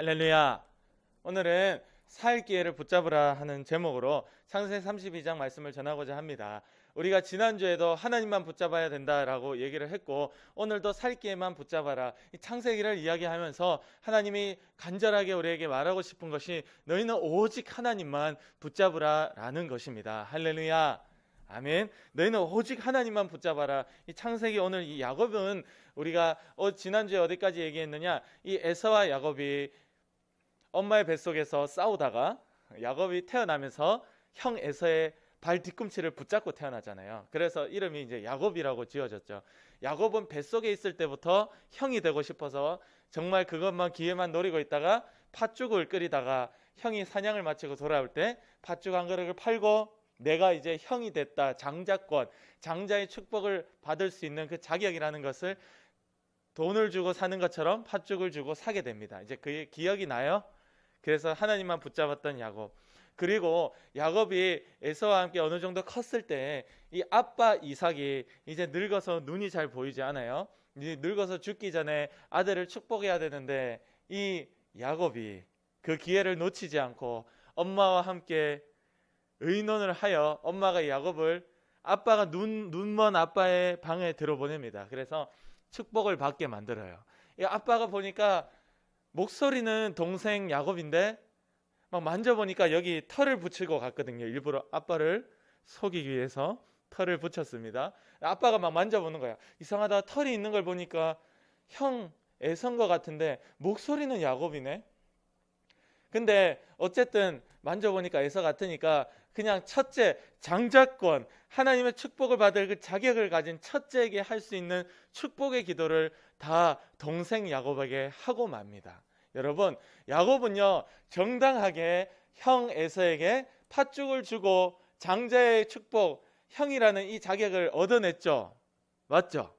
할렐루야. 오늘은 살 기회를 붙잡으라 하는 제목으로 창세기 32장 말씀을 전하고자 합니다. 우리가 지난주에도 하나님만 붙잡아야 된다라고 얘기를 했고, 오늘도 살 기회만 붙잡아라, 이 창세기를 이야기하면서 하나님이 간절하게 우리에게 말하고 싶은 것이 너희는 오직 하나님만 붙잡으라 라는 것입니다. 할렐루야. 아멘. 너희는 오직 하나님만 붙잡아라. 이 창세기 오늘 이 야곱은 우리가 지난주에 어디까지 얘기했느냐, 이 에서와 야곱이 엄마의 뱃속에서 싸우다가 야곱이 태어나면서 형 에서의 발 뒤꿈치를 붙잡고 태어나잖아요. 그래서 이름이 이제 야곱이라고 지어졌죠. 야곱은 뱃속에 있을 때부터 형이 되고 싶어서 정말 그것만 기회만 노리고 있다가 팥죽을 끓이다가 형이 사냥을 마치고 돌아올 때 팥죽 한 그릇을 팔고 내가 이제 형이 됐다, 장자권, 장자의 축복을 받을 수 있는 그 자격이라는 것을 돈을 주고 사는 것처럼 팥죽을 주고 사게 됩니다. 이제 그게 기억이 나요? 그래서 하나님만 붙잡았던 야곱. 그리고 야곱이 에서와 함께 어느 정도 컸을 때 이 아빠 이삭이 이제 늙어서 눈이 잘 보이지 않아요. 이제 늙어서 죽기 전에 아들을 축복해야 되는데 이 야곱이 그 기회를 놓치지 않고 엄마와 함께 의논을 하여 엄마가 야곱을 아빠가 눈먼 아빠의 방에 들어보냅니다. 그래서 축복을 받게 만들어요. 이 아빠가 보니까 목소리는 동생 야곱인데 막 만져보니까 여기 털을 붙이고 갔거든요. 일부러 아빠를 속이기 위해서 털을 붙였습니다. 아빠가 막 만져보는 거야. 이상하다, 털이 있는 걸 보니까 형 에서인 것 같은데 목소리는 야곱이네. 근데 어쨌든 만져보니까 에서 같으니까 그냥 첫째, 장자권, 하나님의 축복을 받을 그 자격을 가진 첫째에게 할 수 있는 축복의 기도를 다 동생 야곱에게 하고 맙니다. 여러분, 야곱은요 정당하게 형 에서에게 팥죽을 주고 장자의 축복, 형이라는 이 자격을 얻어냈죠. 맞죠?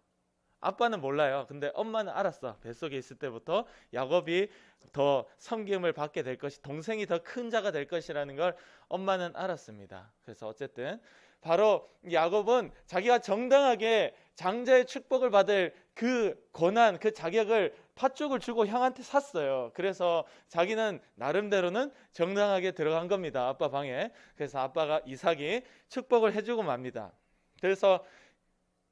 아빠는 몰라요. 근데 엄마는 알았어. 뱃속에 있을 때부터 야곱이 더 섬김을 받게 될 것이, 동생이 더 큰 자가 될 것이라는 걸 엄마는 알았습니다. 그래서 어쨌든 바로 야곱은 자기가 정당하게 장자의 축복을 받을 그 권한, 그 자격을 팥죽을 주고 형한테 샀어요. 그래서 자기는 나름대로는 정당하게 들어간 겁니다. 아빠 방에. 그래서 아빠가 이삭이 축복을 해주고 맙니다. 그래서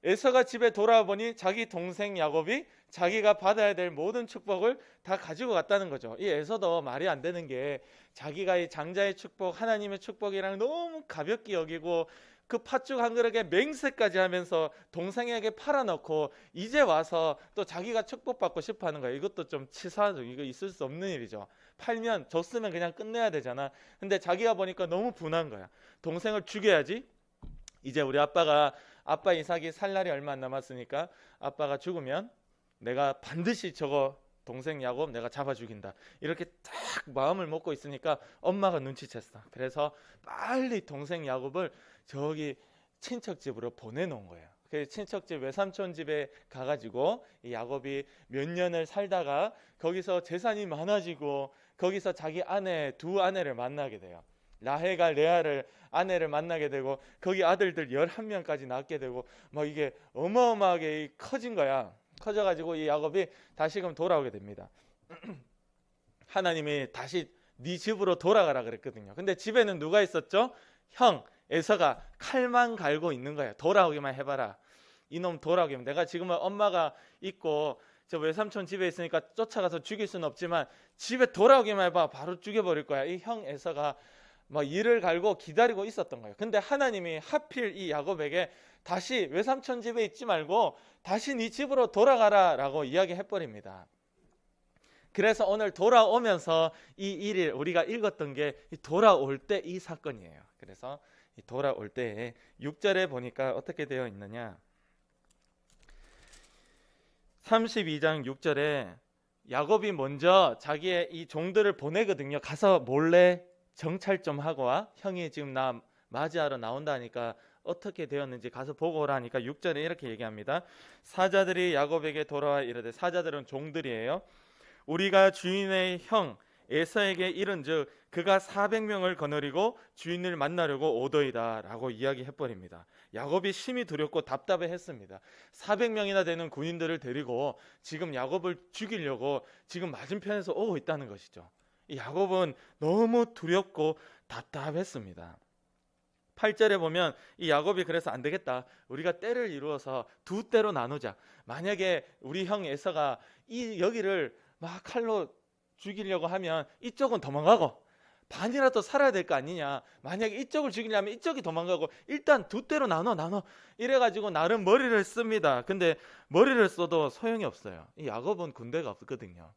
에서가 집에 돌아와 보니 자기 동생 야곱이 자기가 받아야 될 모든 축복을 다 가지고 갔다는 거죠. 이 에서도 말이 안 되는 게 자기가 이 장자의 축복, 하나님의 축복이랑 너무 가볍게 여기고 그 팥죽 한 그릇에 맹세까지 하면서 동생에게 팔아놓고 이제 와서 또 자기가 축복받고 싶어 하는 거예요. 이것도 좀 치사하죠. 이거 있을 수 없는 일이죠. 팔면 줬으면 그냥 끝내야 되잖아. 근데 자기가 보니까 너무 분한 거야. 동생을 죽여야지. 이제 우리 아빠 이삭이 살 날이 얼마 안 남았으니까 아빠가 죽으면 내가 반드시 저거 동생 야곱 내가 잡아 죽인다. 이렇게 딱 마음을 먹고 있으니까 엄마가 눈치챘어. 그래서 빨리 동생 야곱을 저기 친척집으로 보내놓은 거예요. 그 친척집 외삼촌 집에 가가지고 이 야곱이 몇 년을 살다가 거기서 재산이 많아지고 거기서 자기 두 아내를 만나게 돼요. 라헬과 레아를 아내를 만나게 되고 거기 아들들 11명까지 낳게 되고 막 이게 어마어마하게 커진 거야. 커져가지고 이 야곱이 다시금 돌아오게 됩니다. 하나님이 다시 네 집으로 돌아가라 그랬거든요. 근데 집에는 누가 있었죠? 형 에서가 칼만 갈고 있는 거야. 돌아오기만 해봐라. 이놈 돌아오기만. 내가 지금은 엄마가 있고 저 외삼촌 집에 있으니까 쫓아가서 죽일 수는 없지만 집에 돌아오기만 해봐. 바로 죽여버릴 거야. 이 형 에서가 막 이를 갈고 기다리고 있었던 거예요. 근데 하나님이 하필 이 야곱에게 다시 외삼촌 집에 있지 말고 다시 네 집으로 돌아가라 라고 이야기해버립니다. 그래서 오늘 돌아오면서 이 일을 우리가 읽었던 게 돌아올 때 이 사건이에요. 그래서 돌아올 때에 6절에 보니까 어떻게 되어 있느냐, 32장 6절에 야곱이 먼저 자기의 이 종들을 보내거든요. 가서 몰래 정찰 좀 하고 와. 형이 지금 나 맞이하러 나온다니까 어떻게 되었는지 가서 보고 오라니까 6절에 이렇게 얘기합니다. 사자들이 야곱에게 돌아와 이르되, 사자들은 종들이에요. 우리가 주인의 형 에서에게 이른즉 그가 400명을 거느리고 주인을 만나려고 오더이다 라고 이야기해버립니다. 야곱이 심히 두렵고 답답해했습니다. 400명이나 되는 군인들을 데리고 지금 야곱을 죽이려고 지금 맞은편에서 오고 있다는 것이죠. 이 야곱은 너무 두렵고 답답했습니다. 8절에 보면 이 야곱이 그래서 안 되겠다, 우리가 때를 이루어서 두 때로 나누자. 만약에 우리 형 에서가 여기를 막 칼로 죽이려고 하면 이쪽은 도망가고 반이라도 살아야 될 거 아니냐. 만약에 이쪽을 죽이려면 이쪽이 도망가고 일단 두 때로 나눠 이래가지고 나름 머리를 씁니다. 근데 머리를 써도 소용이 없어요. 이 야곱은 군대가 없거든요.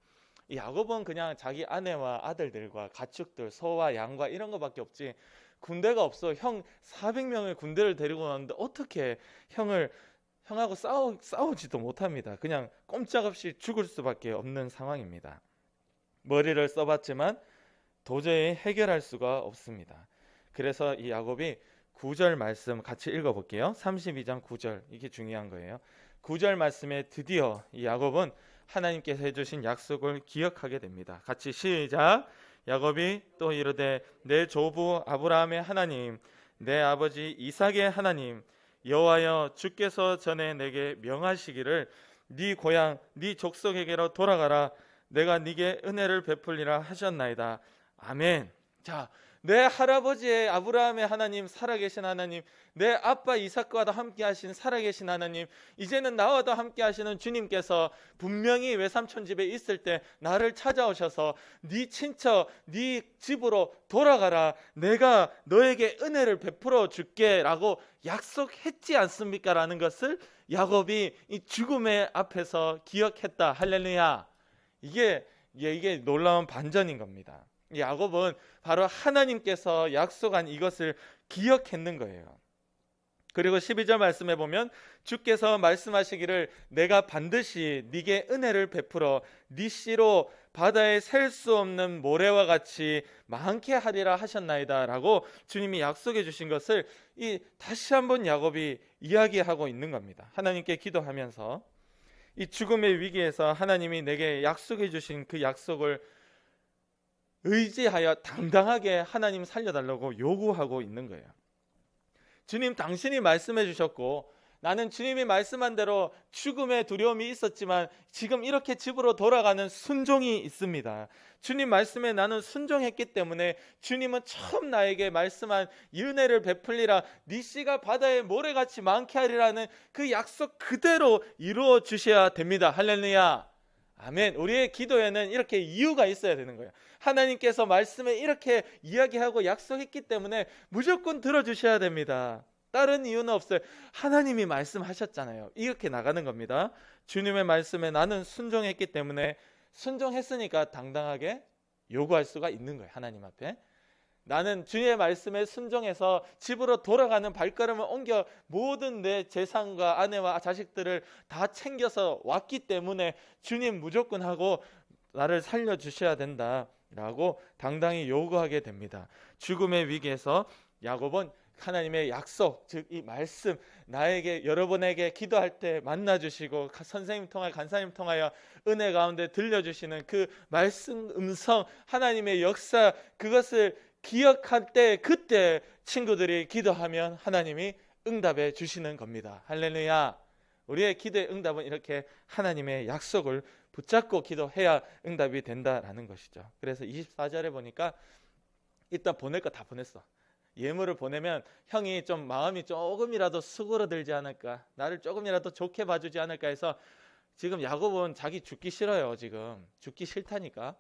이 야곱은 그냥 자기 아내와 아들들과 가축들, 소와 양과 이런 거밖에 없지 군대가 없어. 형 400명의 군대를 데리고 왔는데 어떻게 형하고 싸우지도 못합니다. 그냥 꼼짝없이 죽을 수밖에 없는 상황입니다. 머리를 써봤지만 도저히 해결할 수가 없습니다. 그래서 이 야곱이 9절 말씀 같이 읽어볼게요. 32장 9절, 이게 중요한 거예요. 9절 말씀에 드디어 이 야곱은 하나님께서 해주신 약속을 기억하게 됩니다. 같이 시작. 야곱이 또 이르되 내 조부 아브라함의 하나님, 내 아버지 이삭의 하나님 여호와여, 주께서 전에 내게 명하시기를 네 고향 네 족속에게로 돌아가라. 내가 네게 은혜를 베풀리라 하셨나이다. 아멘. 자, 내 할아버지의 아브라함의 하나님, 살아계신 하나님, 내 아빠 이삭과도 함께 하신 살아계신 하나님, 이제는 나와도 함께 하시는 주님께서 분명히 외삼촌 집에 있을 때 나를 찾아오셔서 네 친척, 네 집으로 돌아가라. 내가 너에게 은혜를 베풀어 줄게 라고 약속했지 않습니까? 라는 것을 야곱이 이 죽음의 앞에서 기억했다. 할렐루야. 이게 놀라운 반전인 겁니다. 야곱은 바로 하나님께서 약속한 이것을 기억했는 거예요. 그리고 12절 말씀에 보면 주께서 말씀하시기를 내가 반드시 네게 은혜를 베풀어 네 씨로 바다에 셀 수 없는 모래와 같이 많게 하리라 하셨나이다 라고 주님이 약속해 주신 것을 다시 한번 야곱이 이야기하고 있는 겁니다. 하나님께 기도하면서 이 죽음의 위기에서 하나님이 내게 약속해 주신 그 약속을 의지하여 당당하게 하나님 살려달라고 요구하고 있는 거예요. 주님, 당신이 말씀해 주셨고 나는 주님이 말씀한 대로 죽음의 두려움이 있었지만 지금 이렇게 집으로 돌아가는 순종이 있습니다. 주님 말씀에 나는 순종했기 때문에 주님은 처음 나에게 말씀한 은혜를 베풀리라, 네 씨가 바다에 모래같이 많게 하리라는 그 약속 그대로 이루어 주셔야 됩니다. 할렐루야. 아멘. 우리의 기도에는 이렇게 이유가 있어야 되는 거예요. 하나님께서 말씀에 이렇게 이야기하고 약속했기 때문에 무조건 들어주셔야 됩니다. 다른 이유는 없어요. 하나님이 말씀하셨잖아요. 이렇게 나가는 겁니다. 주님의 말씀에 나는 순종했기 때문에 순종했으니까 당당하게 요구할 수가 있는 거예요. 하나님 앞에. 나는 주님의 말씀에 순종해서 집으로 돌아가는 발걸음을 옮겨 모든 내 재산과 아내와 자식들을 다 챙겨서 왔기 때문에 주님 무조건 하고 나를 살려주셔야 된다라고 당당히 요구하게 됩니다. 죽음의 위기에서 야곱은 하나님의 약속, 즉 이 말씀, 나에게 여러분에게 기도할 때 만나주시고 선생님 통하여 간사님 통하여 은혜 가운데 들려주시는 그 말씀 음성, 하나님의 역사, 그것을 기억할 때 그때 친구들이 기도하면 하나님이 응답해 주시는 겁니다. 할렐루야. 우리의 기도의 응답은 이렇게 하나님의 약속을 붙잡고 기도해야 응답이 된다라는 것이죠. 그래서 24절에 보니까 일단 보낼 거 다 보냈어. 예물을 보내면 형이 좀 마음이 조금이라도 수그러들지 않을까, 나를 조금이라도 좋게 봐주지 않을까 해서 지금 야곱은 자기 죽기 싫어요. 지금 죽기 싫다니까.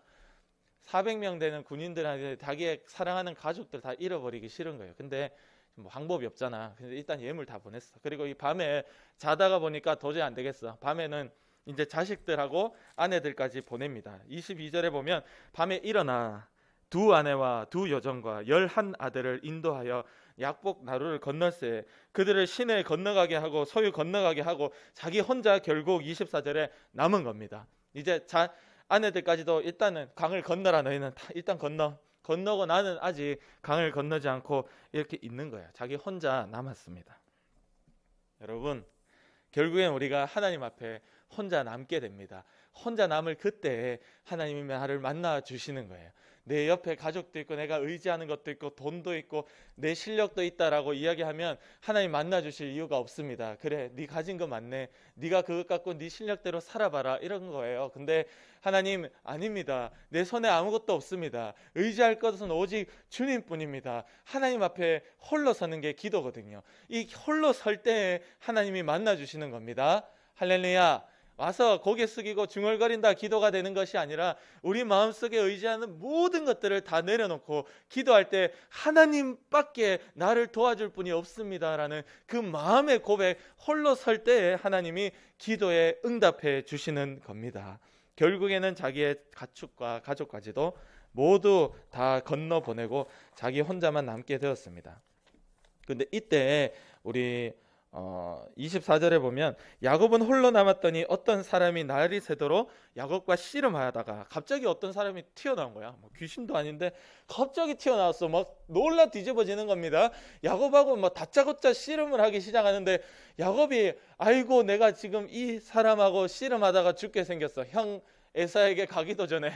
400명 되는 군인들한테 자기의 사랑하는 가족들 다 잃어버리기 싫은 거예요. 근데 뭐 방법이 없잖아. 근데 일단 예물 다 보냈어. 그리고 이 밤에 자다가 보니까 도저히 안 되겠어. 밤에는 이제 자식들하고 아내들까지 보냅니다. 22절에 보면 밤에 일어나 두 아내와 두 여종과 11 아들을 인도하여 약복 나루를 건널세 그들을 시내 건너가게 하고 소유 건너가게 하고 자기 혼자 결국 24절에 남은 겁니다. 이제 아내들까지도 일단은 강을 건너라, 너희는 일단 건너고 나는 아직 강을 건너지 않고 이렇게 있는 거예요. 자기 혼자 남았습니다. 여러분, 결국엔 우리가 하나님 앞에 혼자 남게 됩니다. 혼자 남을 그때 하나님이 나를 만나 주시는 거예요. 내 옆에 가족도 있고 내가 의지하는 것도 있고 돈도 있고 내 실력도 있다라고 이야기하면 하나님 만나주실 이유가 없습니다. 그래, 네 가진 거 맞네, 네가 그것 갖고 네 실력대로 살아봐라, 이런 거예요. 근데 하나님 아닙니다. 내 손에 아무것도 없습니다. 의지할 것은 오직 주님뿐입니다. 하나님 앞에 홀로 서는 게 기도거든요. 이 홀로 설 때에 하나님이 만나주시는 겁니다. 할렐루야. 와서 고개 숙이고 중얼거린다 기도가 되는 것이 아니라 우리 마음속에 의지하는 모든 것들을 다 내려놓고 기도할 때 하나님밖에 나를 도와줄 분이 없습니다라는 그 마음의 고백, 홀로 설 때에 하나님이 기도에 응답해 주시는 겁니다. 결국에는 자기의 가축과 가족까지도 모두 다 건너보내고 자기 혼자만 남게 되었습니다. 근데 이때 우리 24절에 보면 야곱은 홀로 남았더니 어떤 사람이 날이 새도록 야곱과 씨름하다가 갑자기 어떤 사람이 튀어나온 거야. 뭐 귀신도 아닌데 갑자기 튀어나왔어. 막 놀라 뒤집어지는 겁니다. 야곱하고 뭐 다짜고짜 씨름을 하기 시작하는데 야곱이 아이고 내가 지금 이 사람하고 씨름하다가 죽게 생겼어. 형 에사에게 가기도 전에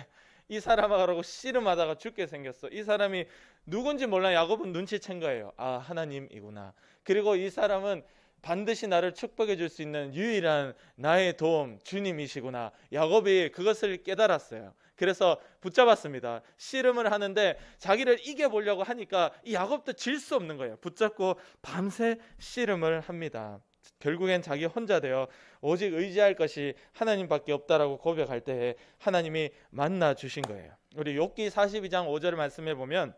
이 사람하고 씨름하다가 죽게 생겼어. 이 사람이 누군지 몰라. 야곱은 눈치챈 거예요. 아, 하나님이구나. 그리고 이 사람은 반드시 나를 축복해 줄 수 있는 유일한 나의 도움 주님이시구나. 야곱이 그것을 깨달았어요. 그래서 붙잡았습니다. 씨름을 하는데 자기를 이겨보려고 하니까 이 야곱도 질 수 없는 거예요. 붙잡고 밤새 씨름을 합니다. 결국엔 자기 혼자 되어 오직 의지할 것이 하나님밖에 없다라고 고백할 때에 하나님이 만나 주신 거예요. 우리 욥기 42장 5절 말씀해 보면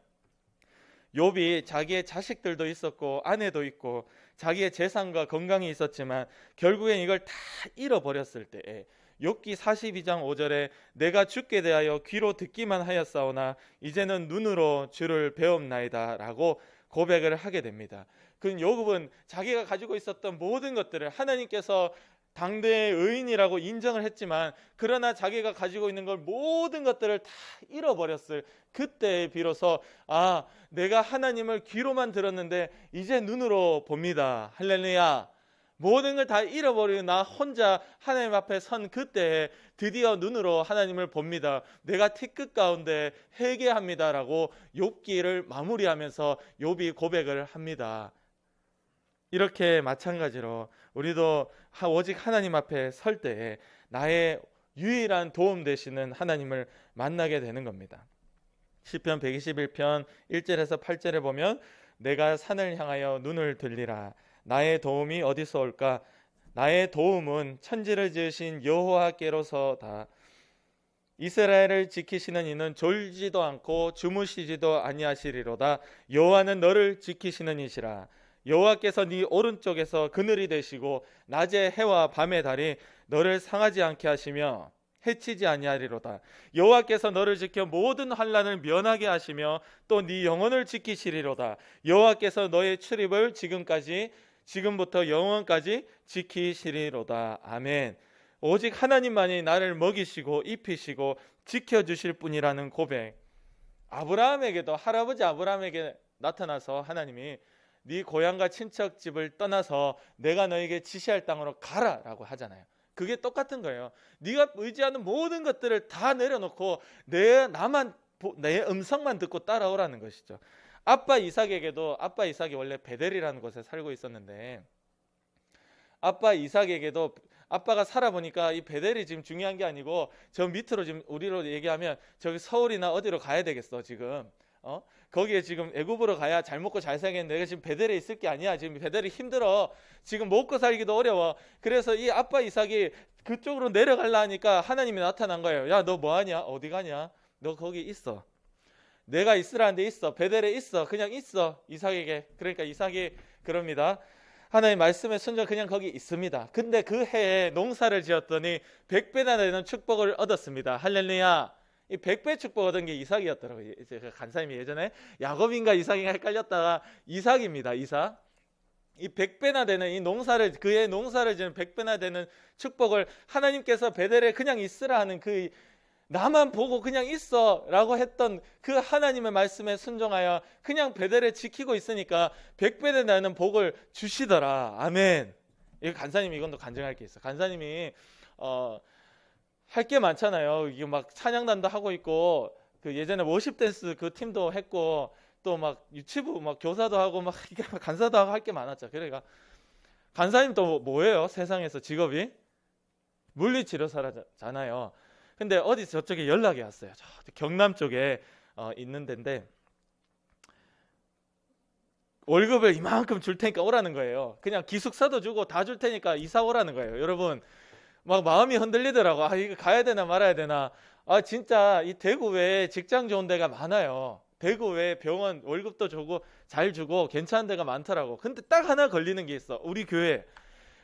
욥이 자기의 자식들도 있었고 아내도 있고 자기의 재산과 건강이 있었지만 결국엔 이걸 다 잃어버렸을 때에 욥기 42장 5절에 내가 죽게 대하여 귀로 듣기만 하였사오나 이제는 눈으로 주를 배옵나이다 라고 고백을 하게 됩니다. 그 욥은 자기가 가지고 있었던 모든 것들을 하나님께서 당대의 의인이라고 인정을 했지만 그러나 자기가 가지고 있는 걸 모든 것들을 다 잃어버렸을 그때에 비로소 아, 내가 하나님을 귀로만 들었는데 이제 눈으로 봅니다. 할렐루야. 모든 걸 다 잃어버리고 나 혼자 하나님 앞에 선 그때에 드디어 눈으로 하나님을 봅니다. 내가 티끌 가운데 회개합니다라고 욥기를 마무리하면서 욥이 고백을 합니다. 이렇게 마찬가지로 우리도 오직 하나님 앞에 설 때에 나의 유일한 도움 되시는 하나님을 만나게 되는 겁니다. 시편 121편 1절에서 8절에 보면 내가 산을 향하여 눈을 들리라. 나의 도움이 어디서 올까? 나의 도움은 천지를 지으신 여호와께로서다. 이스라엘을 지키시는 이는 졸지도 않고 주무시지도 아니하시리로다. 여호와는 너를 지키시는 이시라. 여호와께서 네 오른쪽에서 그늘이 되시고 낮에 해와 밤의 달이 너를 상하지 않게 하시며 해치지 아니하리로다. 여호와께서 너를 지켜 모든 환난을 면하게 하시며 또 네 영혼을 지키시리로다. 여호와께서 너의 출입을 지금부터 영원까지 지키시리로다. 아멘. 오직 하나님만이 나를 먹이시고 입히시고 지켜주실 분이라는 고백. 아브라함에게도 할아버지 아브라함에게 나타나서 하나님이 네 고향과 친척 집을 떠나서 내가 너에게 지시할 땅으로 가라라고 하잖아요. 그게 똑같은 거예요. 네가 의지하는 모든 것들을 다 내려놓고 내 음성만 듣고 따라오라는 것이죠. 아빠 이삭이 원래 베델이라는 곳에 살고 있었는데 아빠 이삭에게도 아빠가 살아보니까 이 베델이 지금 중요한 게 아니고 저 밑으로 지금 우리로 얘기하면 저기 서울이나 어디로 가야 되겠어 지금. 거기에 지금 애굽으로 가야 잘 먹고 잘 살겠는데 내가 지금 베델에 있을 게 아니야. 지금 베델이 힘들어. 지금 먹고 살기도 어려워. 그래서 이 아빠 이삭이 그쪽으로 내려가려 하니까 하나님이 나타난 거예요. 야, 너 뭐하냐? 어디 가냐? 너 거기 있어. 내가 있으라는데 있어. 베델에 있어. 그냥 있어. 이삭에게. 그러니까 이삭이 그럽니다. 하나님 말씀에 순종 그냥 거기 있습니다. 근데 그 해에 농사를 지었더니 100배나 되는 축복을 얻었습니다. 할렐루야. 이 100배 축복 얻은 게 이삭이었더라고요. 간사님이 예전에 야곱인가 이삭인가 헷갈렸다가 이삭입니다. 이삭. 이 100배나 되는 그의 농사를 지는 100배나 되는 축복을 하나님께서 베델에 그냥 있으라 하는 그 나만 보고 그냥 있어 라고 했던 그 하나님의 말씀에 순종하여 그냥 베델에 지키고 있으니까 100배나 되는 복을 주시더라. 아멘. 이거 간사님이 이건 또 간증할 게 있어. 간사님이 할 게 많잖아요. 이게 막 찬양단도 하고 있고 그 예전에 워십 댄스 그 팀도 했고 또 막 유치부 막 교사도 하고 막 이게 간사도 하고 할 게 많았죠. 그러니까 간사님 또 뭐예요? 세상에서 직업이 물리치료사잖아요. 근데 어디 저쪽에 연락이 왔어요. 저 경남 쪽에 있는 데인데 월급을 이만큼 줄 테니까 오라는 거예요. 그냥 기숙사도 주고 다 줄 테니까 이사 오라는 거예요. 여러분 막 마음이 흔들리더라고. 아 이거 가야 되나 말아야 되나. 아 진짜 이 대구 외에 직장 좋은 데가 많아요. 대구 외에 병원 월급도 주고 잘 주고 괜찮은 데가 많더라고. 근데 딱 하나 걸리는 게 있어. 우리 교회.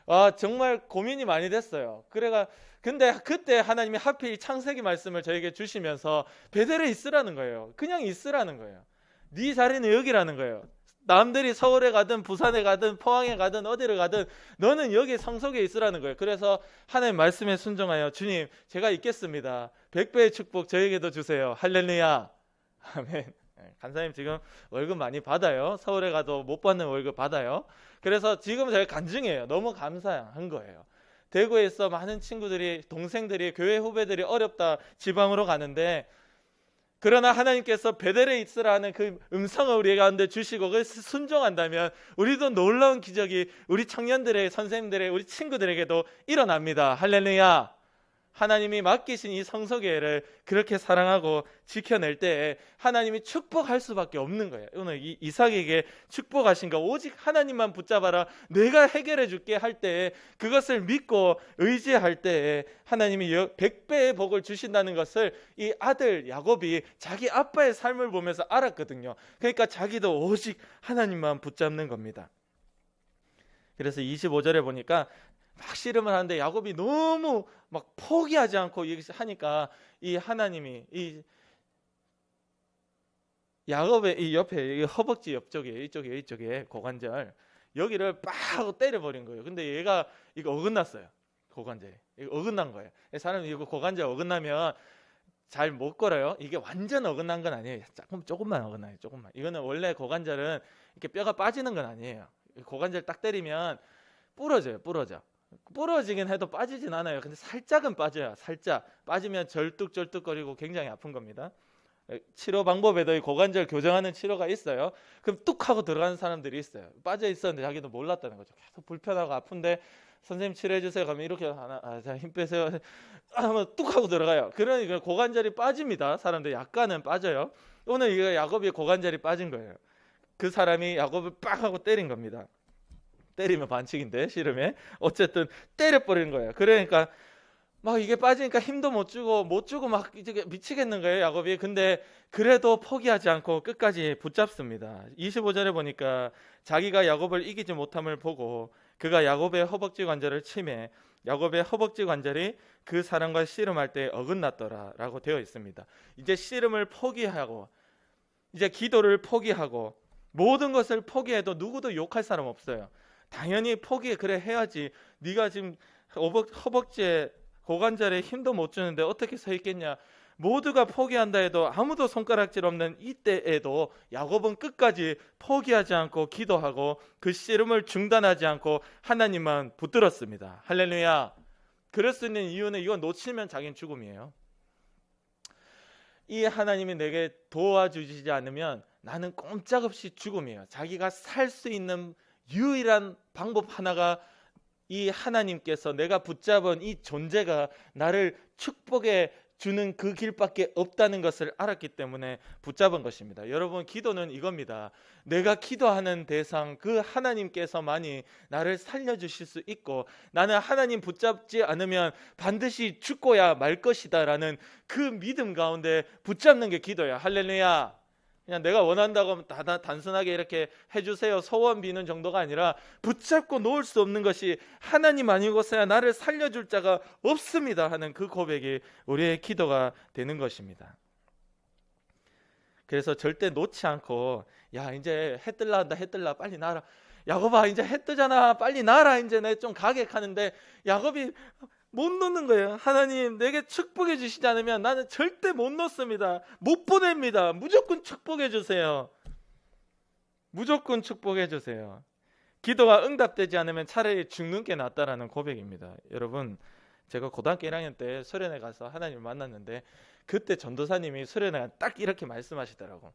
아 정말 고민이 많이 됐어요. 그래가 근데 그때 하나님이 하필 이 창세기 말씀을 저에게 주시면서 베델에 있으라는 거예요. 그냥 있으라는 거예요. 네 자리는 여기라는 거예요. 남들이 서울에 가든 부산에 가든 포항에 가든 어디를 가든 너는 여기 성속에 있으라는 거예요. 그래서 하나님 말씀에 순종하여 주님 제가 있겠습니다. 100배의 축복 저에게도 주세요. 할렐루야. 아멘. 간사님 지금 월급 많이 받아요. 서울에 가도 못 받는 월급 받아요. 그래서 지금 제가 간증해요. 너무 감사한 거예요. 대구에 있어 많은 친구들이 동생들이 교회 후배들이 어렵다 지방으로 가는데 그러나 하나님께서 베델에 있으라는 그 음성을 우리 가운데 주시고 그 순종한다면 우리도 놀라운 기적이 우리 청년들의 선생님들의 우리 친구들에게도 일어납니다. 할렐루야. 하나님이 맡기신 이 성소교회를 그렇게 사랑하고 지켜낼 때에 하나님이 축복할 수밖에 없는 거예요. 오늘 이삭에게 축복하신 거 오직 하나님만 붙잡아라 내가 해결해 줄게 할 때에 그것을 믿고 의지할 때에 하나님이 100배의 복을 주신다는 것을 이 아들 야곱이 자기 아빠의 삶을 보면서 알았거든요. 그러니까 자기도 오직 하나님만 붙잡는 겁니다. 그래서 25절에 보니까 막 씨름을 하는데 야곱이 너무 막 포기하지 않고 하니까 이 하나님이 이 야곱의 이 옆에 이 허벅지 옆쪽에 이쪽에 고관절 여기를 빡 하고 때려버린 거예요. 근데 얘가 이거 어긋났어요. 고관절이 이거 어긋난 거예요. 사람이 이거 고관절 어긋나면 잘 못 걸어요. 이게 완전 어긋난 건 아니에요. 조금만 어긋나요. 조금만. 이거는 원래 고관절은 이렇게 뼈가 빠지는 건 아니에요. 고관절 딱 때리면 부러져. 부러지긴 해도 빠지진 않아요. 근데 살짝은 빠져요. 살짝 빠지면 절뚝절뚝거리고 굉장히 아픈 겁니다. 치료 방법에도 이 고관절 교정하는 치료가 있어요. 그럼 뚝 하고 들어가는 사람들이 있어요. 빠져 있었는데 자기도 몰랐다는 거죠. 계속 불편하고 아픈데 선생님 치료해 주세요. 그러면 이렇게 하나, 자, 힘 빼세요. 하면 뚝 하고 들어가요. 그러니까 고관절이 빠집니다. 사람들 약간은 빠져요. 오늘 이거 야곱이 고관절이 빠진 거예요. 그 사람이 야곱을 빡 하고 때린 겁니다. 때리면 반칙인데 씨름에 어쨌든 때려버리는 거예요. 그러니까 막 이게 빠지니까 힘도 못 주고 막 이제 미치겠는 거예요 야곱이. 근데 그래도 포기하지 않고 끝까지 붙잡습니다. 25절에 보니까 자기가 야곱을 이기지 못함을 보고 그가 야곱의 허벅지 관절을 치매 야곱의 허벅지 관절이 그 사람과 씨름할 때 어긋났더라 라고 되어 있습니다. 이제 씨름을 포기하고 이제 기도를 포기하고 모든 것을 포기해도 누구도 욕할 사람 없어요. 당연히 그래 해야지. 네가 지금 허벅지에 고관절에 힘도 못 주는데 어떻게 서 있겠냐. 모두가 포기한다 해도 아무도 손가락질 없는 이때에도 야곱은 끝까지 포기하지 않고 기도하고 그 씨름을 중단하지 않고 하나님만 붙들었습니다. 할렐루야. 그럴 수 있는 이유는 이거 놓치면 자기는 죽음이에요. 이 하나님이 내게 도와주지 않으면 나는 꼼짝없이 죽음이에요. 자기가 살 수 있는 유일한 방법 하나가 이 하나님께서 내가 붙잡은 이 존재가 나를 축복해 주는 그 길밖에 없다는 것을 알았기 때문에 붙잡은 것입니다. 여러분 기도는 이겁니다. 내가 기도하는 대상 그 하나님께서만이 나를 살려주실 수 있고 나는 하나님 붙잡지 않으면 반드시 죽고야 말 것이다 라는 그 믿음 가운데 붙잡는 게 기도야. 할렐루야. 그냥 내가 원한다고 하면 단순하게 이렇게 해주세요 소원 비는 정도가 아니라 붙잡고 놓을 수 없는 것이 하나님 아니고서야 나를 살려줄 자가 없습니다 하는 그 고백이 우리의 기도가 되는 것입니다. 그래서 절대 놓지 않고 야 이제 해 뜰라 한다 해 뜰라 빨리 나라 야곱아 이제 해 뜨잖아 빨리 나라 이제 내 좀 가겠하는데 야곱이 못 놓는 거예요. 하나님 내게 축복해 주시지 않으면 나는 절대 못 놓습니다. 못 보냅니다. 무조건 축복해 주세요. 무조건 축복해 주세요. 기도가 응답되지 않으면 차라리 죽는 게 낫다라는 고백입니다. 여러분 제가 고등학교 1학년 때 소련에 가서 하나님을 만났는데 그때 전도사님이 수련회가 딱 이렇게 말씀하시더라고.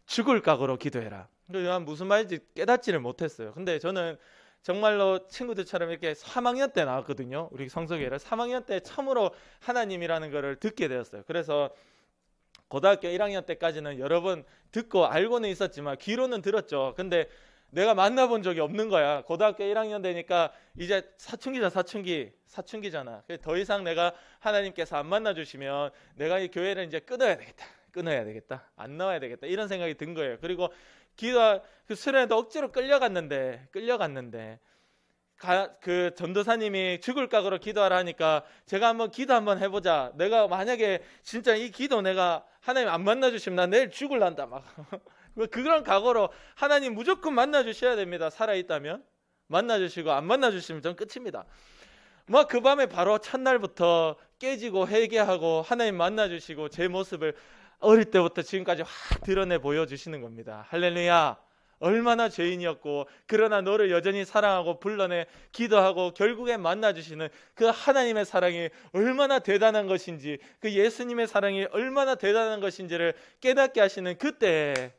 죽을 각오로 기도해라. 난 무슨 말인지 깨닫지를 못했어요. 근데 저는 정말로 친구들처럼 이렇게 3학년 때 나왔거든요. 우리 성서교회를 3학년 때 처음으로 하나님이라는 것을 듣게 되었어요. 그래서 고등학교 1학년 때까지는 여러 번 듣고 알고는 있었지만 귀로는 들었죠. 근데 내가 만나본 적이 없는 거야. 고등학교 1학년 되니까 이제 사춘기잖아. 더 이상 내가 하나님께서 안 만나주시면 내가 이 교회를 이제 끊어야 되겠다. 안 나와야 되겠다. 이런 생각이 든 거예요. 그리고 그 수련회도 억지로 끌려갔는데 그 전도사님이 죽을 각오로 기도하라 하니까 제가 한번 기도 한번 해보자. 내가 만약에 진짜 이 기도 내가 하나님 안 만나주시면 나 내일 죽을란다 막 그런 각오로 하나님 무조건 만나주셔야 됩니다. 살아있다면 만나주시고 안 만나주시면 전 끝입니다. 막 그 밤에 바로 첫날부터 깨지고 회개하고 하나님 만나주시고 제 모습을 어릴 때부터 지금까지 확 드러내 보여주시는 겁니다. 할렐루야. 얼마나 죄인이었고 그러나 너를 여전히 사랑하고 불러내 기도하고 결국에 만나주시는 그 하나님의 사랑이 얼마나 대단한 것인지, 그 예수님의 사랑이 얼마나 대단한 것인지를 깨닫게 하시는 그때,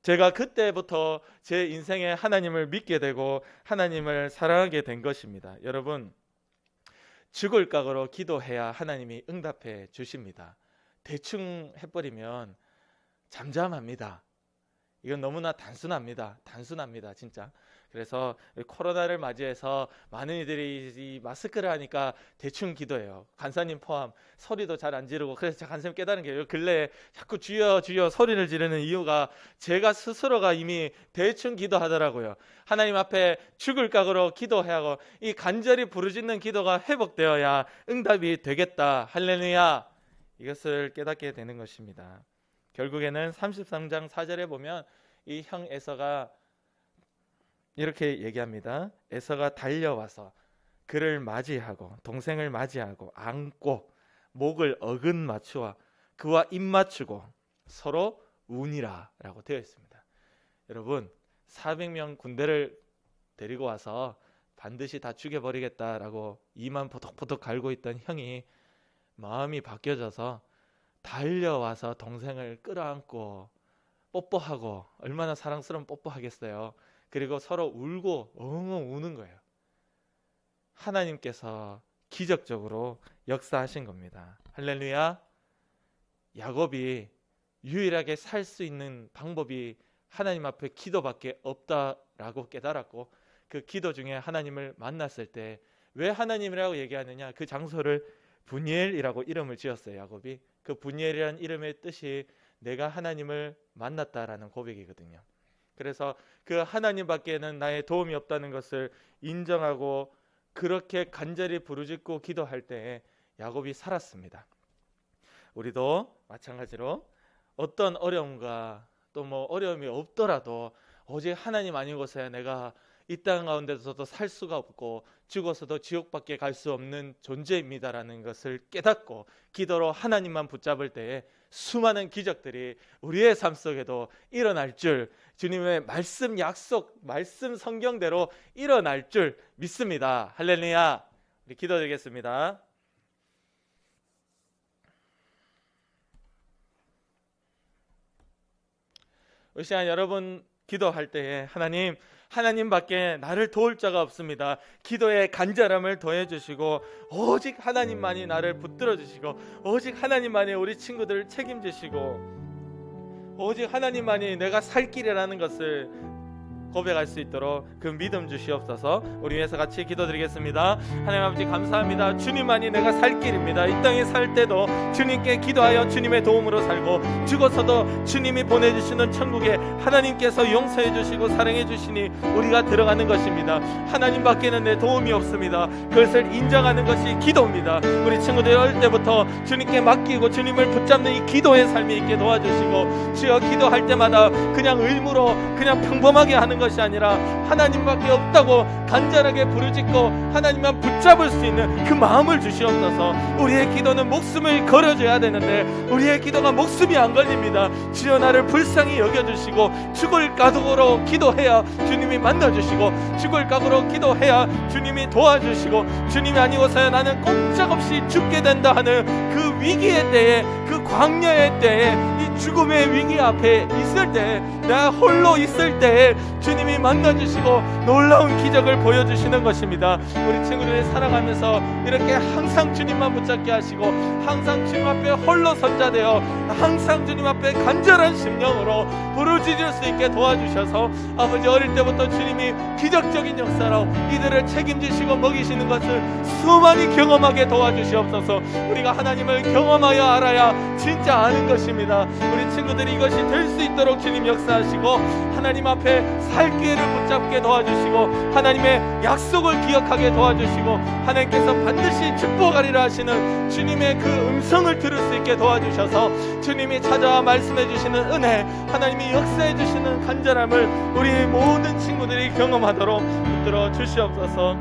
제가 그때부터 제 인생에 하나님을 믿게 되고 하나님을 사랑하게 된 것입니다. 여러분, 죽을 각오로 기도해야 하나님이 응답해 주십니다. 대충 해버리면 잠잠합니다. 이건 너무나 단순합니다. 진짜. 그래서 코로나를 맞이해서 많은 이들이 이 마스크를 하니까 대충 기도해요. 간사님 포함 소리도 잘 안 지르고. 그래서 제가 간사님 깨달은 게 근래에 자꾸 주여 주여 소리를 지르는 이유가 제가 스스로가 이미 대충 기도하더라고요. 하나님 앞에 죽을 각오로 기도하고 이 간절히 부르짖는 기도가 회복되어야 응답이 되겠다. 할렐루야. 이것을 깨닫게 되는 것입니다. 결국에는 33장 4절에 보면 이 형 에서가 이렇게 얘기합니다. 에서가 달려와서 그를 맞이하고 동생을 맞이하고 안고 목을 어근 맞추어 그와 입 맞추고 서로 우니라 라고 되어 있습니다. 여러분, 400명 군대를 데리고 와서 반드시 다 죽여버리겠다라고 이만 포덕포덕 갈고 있던 형이 마음이 바뀌어져서 달려와서 동생을 끌어안고 뽀뽀하고, 얼마나 사랑스러운 뽀뽀하겠어요. 그리고 서로 울고 엉엉 우는 거예요. 하나님께서 기적적으로 역사하신 겁니다. 할렐루야. 야곱이 유일하게 살 수 있는 방법이 하나님 앞에 기도밖에 없다라고 깨달았고, 그 기도 중에 하나님을 만났을 때 왜 하나님이라고 얘기하느냐, 그 장소를 분이엘이라고 이름을 지었어요. 야곱이. 그 분이엘이라는 이름의 뜻이 내가 하나님을 만났다라는 고백이거든요. 그래서 그 하나님밖에는 나의 도움이 없다는 것을 인정하고 그렇게 간절히 부르짖고 기도할 때 야곱이 살았습니다. 우리도 마찬가지로 어떤 어려움과 또 뭐 어려움이 없더라도 오직 하나님 아니고서야 내가 이 땅 가운데서도 살 수가 없고 죽어서도 지옥밖에 갈 수 없는 존재입니다라는 것을 깨닫고 기도로 하나님만 붙잡을 때에 수많은 기적들이 우리의 삶 속에도 일어날 줄, 주님의 말씀 약속, 말씀 성경대로 일어날 줄 믿습니다. 할렐루야. 우리 기도드리겠습니다. 이 시간 여러분 기도할 때에 하나님밖에 나를 도울 자가 없습니다. 기도의 간절함을 더해주시고 오직 하나님만이 나를 붙들어주시고 오직 하나님만이 우리 친구들을 책임지시고 오직 하나님만이 내가 살 길이라는 것을 고백할 수 있도록 그 믿음 주시옵소서. 우리 위해서 같이 기도드리겠습니다. 하나님 아버지 감사합니다. 주님만이 내가 살 길입니다. 이 땅에 살 때도 주님께 기도하여 주님의 도움으로 살고 죽어서도 주님이 보내주시는 천국에 하나님께서 용서해 주시고 사랑해 주시니 우리가 들어가는 것입니다. 하나님밖에는 내 도움이 없습니다. 그것을 인정하는 것이 기도입니다. 우리 친구들 어릴 때부터 주님께 맡기고 주님을 붙잡는 이 기도의 삶이 있게 도와주시고 주여 기도할 때마다 그냥 의무로 그냥 평범하게 하는 것 것이 아니라 하나님밖에 없다고 간절하게 부르짖고 하나님만 붙잡을 수 있는 그 마음을 주시옵소서. 우리의 기도는 목숨을 걸어줘야 되는데 우리의 기도가 목숨이 안 걸립니다. 주여 나를 불쌍히 여겨주시고 죽을 각오로 기도해야 주님이 만나주시고 죽을 각오로 기도해야 주님이 도와주시고 주님이 아니고서야 나는 꼼짝없이 죽게 된다 하는 그 위기의 때에 그 광야의 때에 이 죽음의 위기 앞에 있을 때 내가 홀로 있을 때에 주님이 만나주시고 놀라운 기적을 보여주시는 것입니다. 우리 친구들이 살아가면서 이렇게 항상 주님만 붙잡게 하시고 항상 주님 앞에 홀로 선자되어 항상 주님 앞에 간절한 심령으로 부르짖을 수 있게 도와주셔서 아버지 어릴 때부터 주님이 기적적인 역사로 이들을 책임지시고 먹이시는 것을 수많이 경험하게 도와주시옵소서. 우리가 하나님을 경험하여 알아야 진짜 아는 것입니다. 우리 친구들이 이것이 될 수 있도록 주님 역사하시고 하나님 앞에 살 기회를 붙잡게 도와주시고 하나님의 약속을 기억하게 도와주시고 하나님께서 반드시 축복하리라 하시는 주님의 그 음성을 들을 수 있게 도와주셔서 주님이 찾아와 말씀해 주시는 은혜, 하나님이 역사해 주시는 간절함을 우리 모든 친구들이 경험하도록 붙들어 주시옵소서.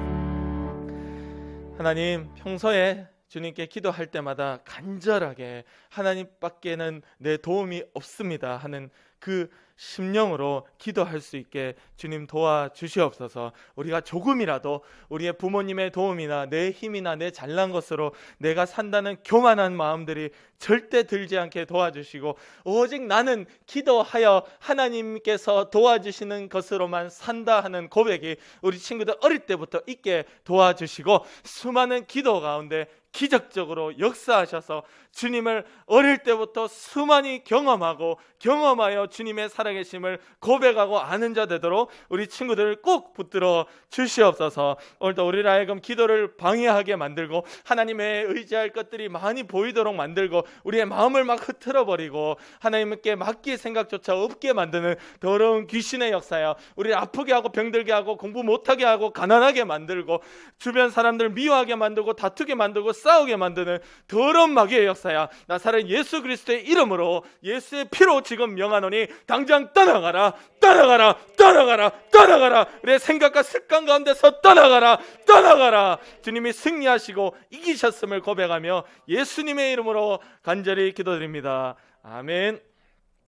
하나님, 평소에 주님께 기도할 때마다 간절하게 하나님밖에는 내 도움이 없습니다 하는 그 심령으로 기도할 수 있게 주님 도와주시옵소서. 우리가 조금이라도 우리의 부모님의 도움이나 내 힘이나 내 잘난 것으로 내가 산다는 교만한 마음들이 절대 들지 않게 도와주시고 오직 나는 기도하여 하나님께서 도와주시는 것으로만 산다 하는 고백이 우리 친구들 어릴 때부터 있게 도와주시고 수많은 기도 가운데 기적적으로 역사하셔서 주님을 어릴 때부터 수많이 경험하여 주님의 살아계심을 고백하고 아는 자 되도록 우리 친구들을 꼭 붙들어 주시옵소서. 오늘도 우리를 하여금 기도를 방해하게 만들고 하나님의 의지할 것들이 많이 보이도록 만들고 우리의 마음을 막 흐트러버리고 하나님께 맡길 생각조차 없게 만드는 더러운 귀신의 역사야. 우리를 아프게 하고 병들게 하고 공부 못하게 하고 가난하게 만들고 주변 사람들 미워하게 만들고 다투게 만들고 싸우게 만드는 더러운 마귀의 역사야. 나사렛 예수 그리스도의 이름으로 예수의 피로 지금 명하노니 당장 떠나가라, 떠나가라, 떠나가라, 떠나가라. 내 생각과 습관 가운데서 떠나가라, 떠나가라. 주님이 승리하시고 이기셨음을 고백하며 예수님의 이름으로 간절히 기도드립니다. 아멘.